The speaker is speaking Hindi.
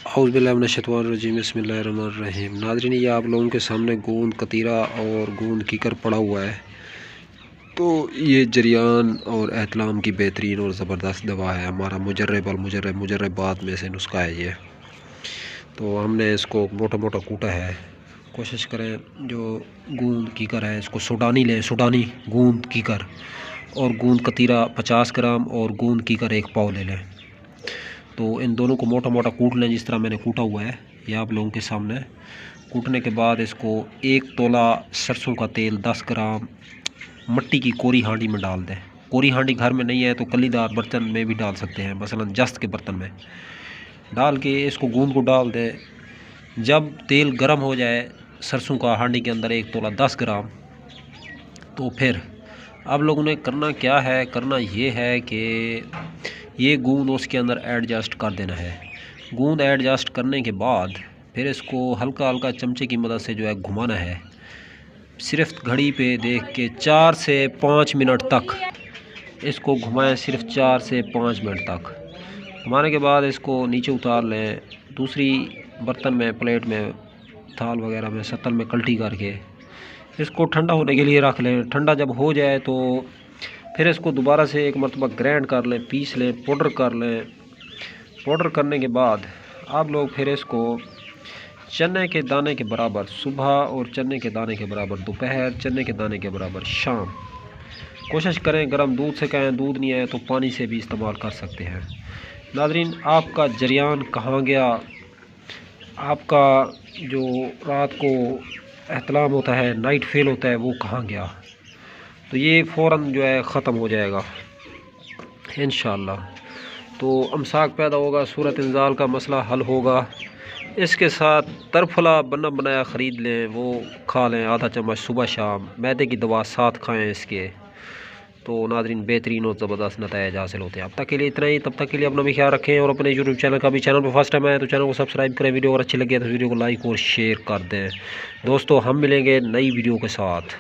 औज़ुबिल्लाहिमिनश्शैतानिर्रजीम बिस्मिल्लाहिर्रहमानिर्रहीम। नाज़रीन, ये आप लोगों के सामने गोंद कतीरा और गोंद कीकर पड़ा हुआ है। तो ये जरियान और एहतलाम की बेहतरीन और ज़बरदस्त दवा है। हमारा मुजर्रबात में से नुस्खा है ये। तो हमने इसको मोटा मोटा कूटा है। कोशिश करें जो गोंद कीकर है इसको सूडानी लें, सूडानी गोंद कीकर, और गोंद कतीरा 50 ग्राम और गोंद कीकर 1 पाव ले लें। तो इन दोनों को मोटा मोटा कूट लें जिस तरह मैंने कूटा हुआ है, ये आप लोगों के सामने। कूटने के बाद इसको 1 तोला सरसों का तेल 10 ग्राम मिट्टी की कोरी हांडी में डाल दें। कोरी हांडी घर में नहीं है तो कलीदार बर्तन में भी डाल सकते हैं, मसलन जस्त के बर्तन में डाल के इसको गोंद को डाल दें। जब तेल गर्म हो जाए सरसों का हांडी के अंदर 1 तोला 10 ग्राम, तो फिर अब लोगों ने करना क्या है, करना ये है कि ये गूंद उसके अंदर एडजस्ट कर देना है। गूंद एडजस्ट करने के बाद फिर इसको हल्का हल्का चमचे की मदद से जो है घुमाना है। सिर्फ घड़ी पे देख के 4 से 5 मिनट तक इसको घुमाएं, सिर्फ 4 से 5 मिनट तक घुमाने के बाद इसको नीचे उतार लें। दूसरी बर्तन में, प्लेट में, थाल वगैरह में, सतल में कल्टी करके इसको ठंडा होने के लिए रख लें। ठंडा जब हो जाए तो फिर इसको दोबारा से एक मरतबा ग्राइंड कर लें, पीस लें, पाउडर कर लें। पाउडर करने के बाद आप लोग फिर इसको चने के दाने के बराबर सुबह और चने के दाने के बराबर दोपहर, चने के दाने के बराबर शाम कोशिश करें। गर्म दूध से कहें, दूध नहीं आए तो पानी से भी इस्तेमाल कर सकते हैं। नाज़रीन, आपका जरियान कहाँ गया, आपका जो रात को एहतलाम होता है, नाइट फेल होता है, वो कहाँ गया, तो ये फ़ौरन जो है ख़त्म हो जाएगा इंशाअल्लाह। तो अमसाक पैदा होगा, सूरत इंजाल का मसला हल होगा। इसके साथ तरफला बना बनाया ख़रीद लें, वो खा लें, आधा चम्मच सुबह शाम। मैदे की दवा साथ खाएं इसके। तो नाज़रीन, बेहतरीन और ज़बरदस्त नताइज हासिल होते हैं। अब तक के लिए इतना ही। तब तक के लिए अपना भी ख्याल रखें और अपने यूट्यूब चैनल का भी, चैनल पर फर्स्ट टाइम आए तो चैनल को सब्सक्राइब करें। वीडियो अगर अच्छी लगे तो वीडियो को लाइक और शेयर कर दें। दोस्तों, हम मिलेंगे नई वीडियो के साथ।